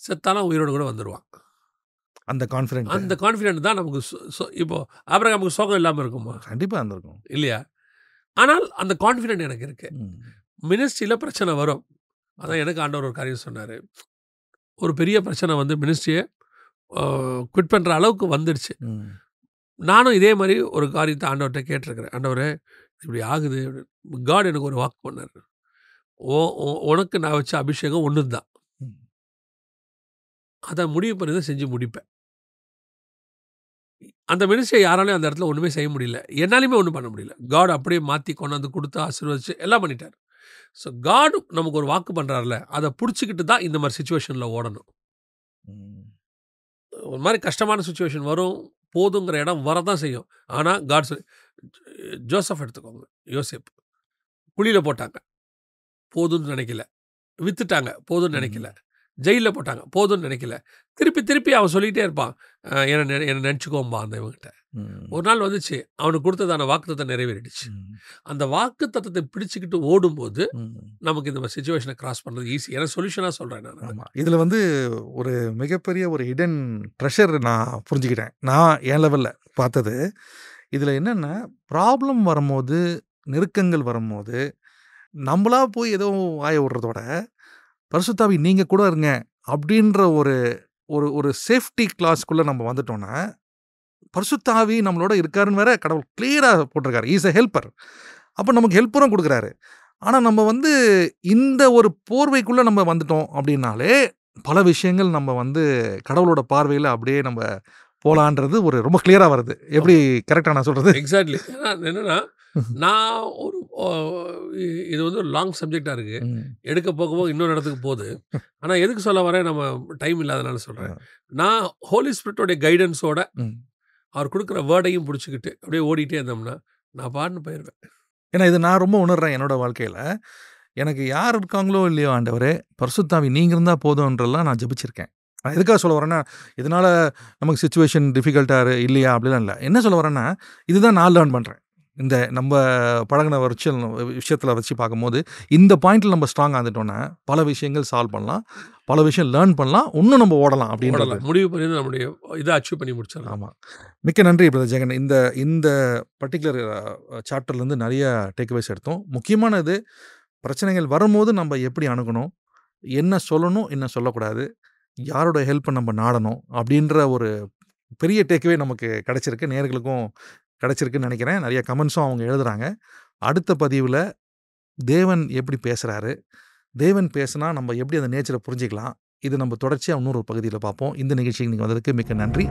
செத்தாலும் உயிரோடு கூட வந்துடுவான். அந்த கான்ஃபிடென்ட் தான் நமக்கு. இப்போ ஆபிரகாமுக்கு சோகம் இல்லாமல் இருக்குமா? கண்டிப்பாக இருந்திருக்கும் இல்லையா? ஆனால் அந்த கான்ஃபிடென்ட் எனக்கு இருக்கு. மினிஸ்ட்ரியில் பிரச்சனை வரும். அதான் எனக்கு ஆண்டவர் ஒரு காரியம் சொன்னார். ஒரு பெரிய பிரச்சனை வந்து மினிஸ்ட்ரியை குவிட் பண்ணுற அளவுக்கு வந்துடுச்சு. நானும் இதே மாதிரி ஒரு காரியத்தை ஆண்டவர்கிட்ட கேட்டிருக்கிறேன். ஆண்டவரே இப்படி ஆகுது. காட் எனக்கு ஒரு வாக்கு பண்ணார். உனக்கு நான் வச்ச அபிஷேகம் ஒன்று தான், அதை முடிவு பண்ணி தான் செஞ்சு முடிப்பேன். அந்த மினிஸ்ட்ரியை யாராலையும் அந்த இடத்துல ஒன்றுமே செய்ய முடியல, என்னாலையுமே ஒன்றும் பண்ண முடியல. காட் அப்படியே மாற்றி கொண்டாந்து கொடுத்து ஆசீர்வதிச்சு எல்லாம் பண்ணிட்டார். ஸோ காட் நமக்கு ஒரு வாக்கு பண்ணுறாருல, அதை பிடிச்சிக்கிட்டு தான் இந்த மாதிரி சுச்சுவேஷனில் ஓடணும். ஒரு மாதிரி கஷ்டமான சுச்சுவேஷன் வரும், போதுங்கிற இடம் வரதான் செய்யும். ஆனால் காட் சொல்லி, ஜோசப் எடுத்துக்கோங்க, யோசேப் குழியில் போட்டாங்க, போதும்னு நினைக்கல. வித்துட்டாங்க, போதும்னு நினைக்கல. ஜெயிலில் போட்டாங்க, போதும்னு நினைக்கல. திருப்பி திருப்பி அவன் சொல்லிகிட்டே இருப்பான், என்னை நினச்சிக்கோம்பா அந்த இவங்கிட்ட. ஒரு நாள் வந்துச்சு, அவனுக்கு கொடுத்ததான வாக்குத்தத்தை நிறைவேறிடுச்சு. அந்த வாக்குத்தத்தை பிடிச்சிக்கிட்டு ஓடும்போது நமக்கு இந்த சுச்சுவேஷனை கிராஸ் பண்ணுறது ஈஸி. எனக்கு சொல்யூஷனாக சொல்கிறேன் நான். இதில் வந்து ஒரு மிகப்பெரிய ஒரு ஹிடன் ட்ரெஷர் நான் புரிஞ்சுக்கிட்டேன். நான் என் லெவலில் பார்த்தது இதில் என்னென்னா, ப்ராப்ளம் வரும்போது, நெருக்கங்கள் வரும்போது நம்மளா போய் ஏதோ வாய விடுறதோட, பரிசுத்தாவி நீங்கள் கூட இருங்க அப்படின்ற ஒரு ஒரு ஒரு சேஃப்டி கிளாஸ்க்குள்ளே நம்ம வந்துட்டோன்னா, பரிசுத்தாவி நம்மளோட இருக்காருன்னு வேற கடவுள் கிளியராக போட்டிருக்காரு. Is a helper. அப்போ நமக்கு ஹெல்ப்பரும் கொடுக்குறாரு. ஆனால் நம்ம வந்து இந்த ஒரு போர்வைக்குள்ளே நம்ம வந்துட்டோம் அப்படின்னாலே பல விஷயங்கள் நம்ம வந்து கடவுளோட பார்வையில் அப்படியே நம்ம போகலான்றது ஒரு ரொம்ப கிளியராக வருது. எப்படி கரெக்டாக நான் சொல்கிறது? எக்ஸாக்ட்லி. என்னென்னா, நான் ஒரு இது வந்து ஒரு லாங் சப்ஜெக்டாக இருக்குது, எடுக்க போகும்போது இன்னொரு இடத்துக்கு போகுது. ஆனால் எதுக்கு சொல்ல வரேன், நம்ம டைம் இல்லாதனால சொல்கிறேன். நான் ஹோலி ஸ்பிரிட்டோடைய கைடன்ஸோட அவர் கொடுக்குற வேர்டையும் பிடிச்சிக்கிட்டு அப்படியே ஓடிட்டே இருந்தோம்னா நான் பாட்டுன்னு போயிடுவேன். ஏன்னா இது நான் ரொம்ப உணர்றேன் என்னோட வாழ்க்கையில். எனக்கு யார் இருக்காங்களோ இல்லையோ ஆண்டவரே, பரிசுத்தாவி நீங்கள் இருந்தால் போதும்ன்றலாம் நான் ஜெபிச்சிருக்கேன். நான் எதுக்காக சொல்ல வரேன்னா, இதனால் நமக்கு சுச்சுவேஷன் டிஃபிகல்ட்டாக இல்லையா அப்படிலாம் இல்லை. என்ன சொல்ல வரேன்னா, இதுதான் நான் லேர்ன் பண்ணுறேன். இந்த நம்ம பழகின விஷயத்தில் வச்சு பார்க்கும்போது, இந்த பாயிண்டில் நம்ம ஸ்ட்ராங்காக இருந்துட்டோன்னா பல விஷயங்கள் சால்வ் பண்ணலாம், பல விஷயம் லேர்ன் பண்ணலாம், இன்னும் நம்ம ஓடலாம் அப்படின்றத முடிவு பண்ணி நம்முடைய இதை அச்சீவ் பண்ணி முடிச்சிடலாம். ஆமாம். மிக்க நன்றி பிரதர் ஜெகன். இந்த பர்டிகுலர் சாப்டர்லேருந்து நிறைய டேக்அவேஸ் எடுத்தோம். முக்கியமானது, பிரச்சனைகள் வரும்போது நம்ம எப்படி அணுகணும், என்ன சொல்லணும், என்ன சொல்லக்கூடாது, யாரோட ஹெல்ப்பை நம்ம நாடணும் அப்படின்ற ஒரு பெரிய டேக்அவே நமக்கு கிடச்சிருக்கு. நேயர்களுக்கும் கிடச்சிருக்குன்னு நினைக்கிறேன். நிறைய கமெண்ட்ஸும் அவங்க எழுதுகிறாங்க. அடுத்த பதிவில் தேவன் எப்படி பேசுகிறாரு, தேவன் பேசுனா நம்ம எப்படி அந்த நேச்சரை புரிஞ்சிக்கலாம், இது நம்ம தொடர்ச்சியாக இன்னொரு பகுதியில் பார்ப்போம். இந்த நிகழ்ச்சிக்கு நீங்கள் வந்ததுக்கு மிக்க நன்றி.